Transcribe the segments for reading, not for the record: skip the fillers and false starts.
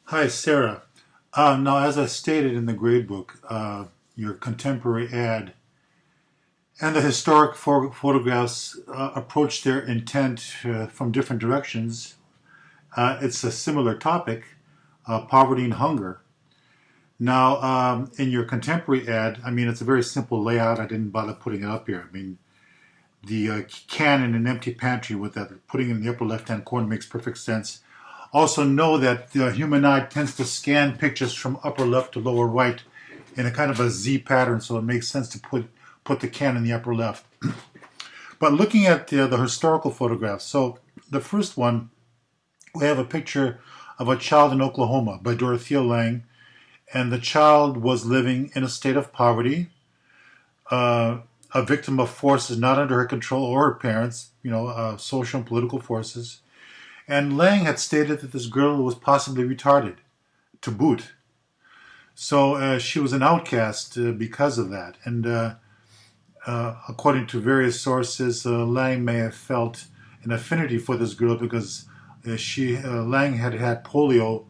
Hi, Sarah. Now, as I stated in the gradebook, your contemporary ad and the historic photographs approach their intent from different directions. It's a similar topic, poverty and hunger. Now, in your contemporary ad, I mean, it's a very simple layout. I didn't bother putting it up here. I mean, the can in an empty pantry with that putting it in the upper left-hand corner makes perfect sense. Also know that the human eye tends to scan pictures from upper left to lower right in a kind of a Z pattern, so it makes sense to put the can in the upper left. But looking at the historical photographs, so the first one, we have a picture of a child in Oklahoma by Dorothea Lange, and the child was living in a state of poverty, a victim of forces not under her control or her parents, social and political forces. And Lange had stated that this girl was possibly retarded, to boot. So she was an outcast because of that. And according to various sources, Lange may have felt an affinity for this girl because Lange had had polio.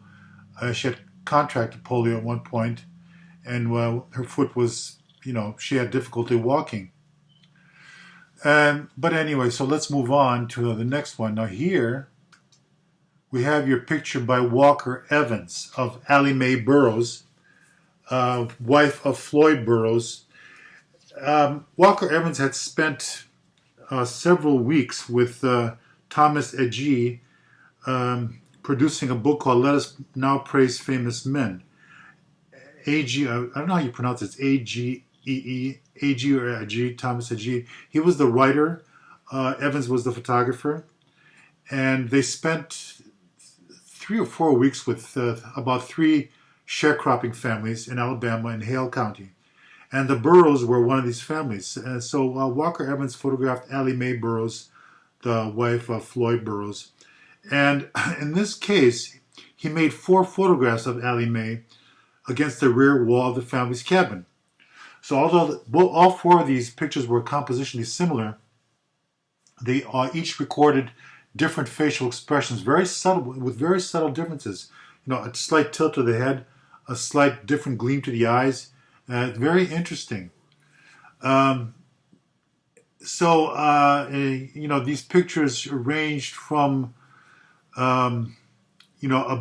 She had contracted polio at one point, and her foot was, she had difficulty walking. But anyway, so let's move on to the next one. Now here, we have your picture by Walker Evans of Allie Mae Burroughs, wife of Floyd Burroughs. Walker Evans had spent several weeks with Thomas Agee producing a book called Let Us Now Praise Famous Men. Agee, I don't know how you pronounce it, it's A-G-E-E, Agee or Agee, Thomas Agee. He was the writer, Evans was the photographer, and they spent 3 or 4 weeks with about 3 sharecropping families in Alabama in Hale County. And the Burroughs were one of these families. So Walker Evans photographed Allie Mae Burroughs, the wife of Floyd Burroughs. And in this case, he made 4 photographs of Allie Mae against the rear wall of the family's cabin. So although all 4 of these pictures were compositionally similar, they each recorded different facial expressions, very subtle, with very subtle differences. A slight tilt of the head, a slight different gleam to the eyes. Very interesting. These pictures ranged from, a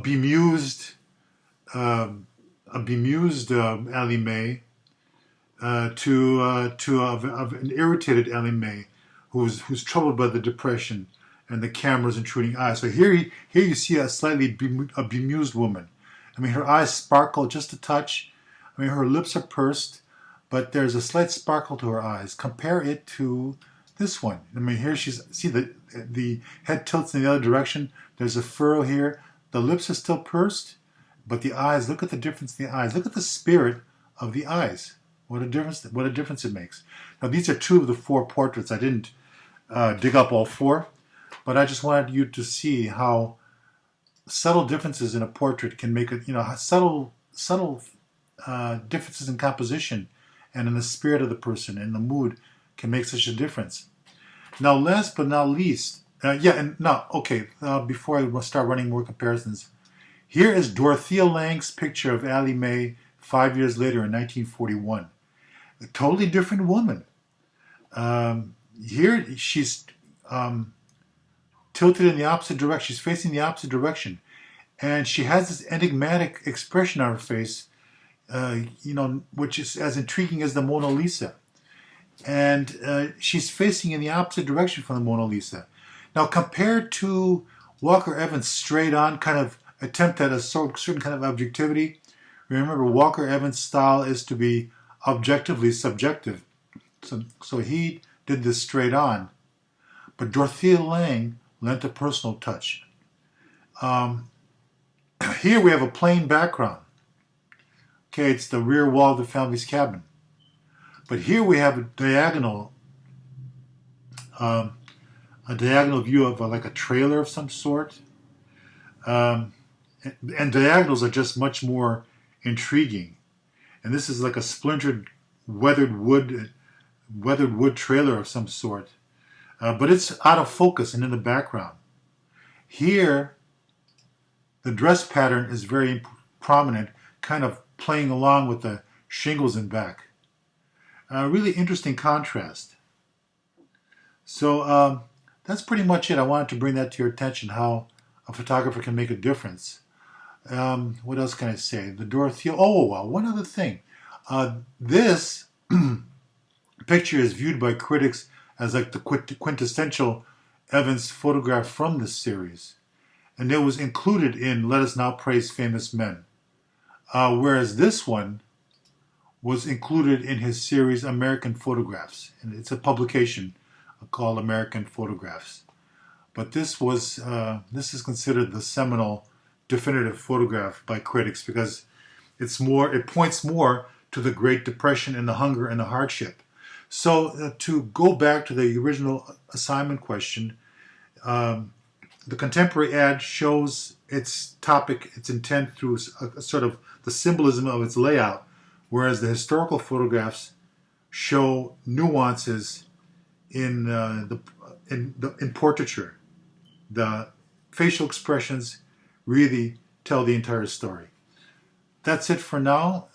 bemused Allie Mae to an irritated Allie Mae who's troubled by the depression and the camera's intruding eyes. So here you see a slightly bemused woman. I mean, her eyes sparkle just a touch. I mean, her lips are pursed, but there's a slight sparkle to her eyes. Compare it to this one. I mean, here see the head tilts in the other direction. There's a furrow here. The lips are still pursed, but the eyes, look at the difference in the eyes. Look at the spirit of the eyes. What a difference it makes. Now, these are 2 of the 4 portraits. I didn't dig up all 4. But I just wanted you to see how subtle differences in a portrait can make it, subtle differences in composition and in the spirit of the person and the mood can make such a difference. Now, last but not least, before I start running more comparisons, here is Dorothea Lange's picture of Allie Mae 5 years later in 1941. A totally different woman. Here she's tilted in the opposite direction. She's facing the opposite direction. And she has this enigmatic expression on her face, which is as intriguing as the Mona Lisa. And she's facing in the opposite direction from the Mona Lisa. Now, compared to Walker Evans' straight-on kind of attempt at a certain kind of objectivity, remember, Walker Evans' style is to be objectively subjective. So he did this straight-on. But Dorothea Lange lent a personal touch. Here we have a plain background. Okay, it's the rear wall of the family's cabin. But here we have a diagonal view of like a trailer of some sort. And diagonals are just much more intriguing. And this is like a splintered, weathered wood trailer of some sort. But it's out of focus and in the background. Here, The dress pattern is very prominent, kind of playing along with the shingles in back. Really interesting contrast. So that's pretty much it. I wanted to bring that to your attention, how a photographer can make a difference. What else can I say? The Dorothea. Oh, wow. One other thing. This picture is viewed by critics as like the quintessential Evans photograph from this series. And it was included in Let Us Now Praise Famous Men. Whereas this one was included in his series American Photographs. And it's a publication called American Photographs. But this is considered the seminal definitive photograph by critics because it points more to the Great Depression and the hunger and the hardship. So to go back to the original assignment question, the contemporary ad shows its topic, its intent through a sort of the symbolism of its layout, whereas the historical photographs show nuances in portraiture. The facial expressions really tell the entire story. That's it for now.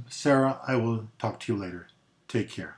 Sarah, I will talk to you later. Take care.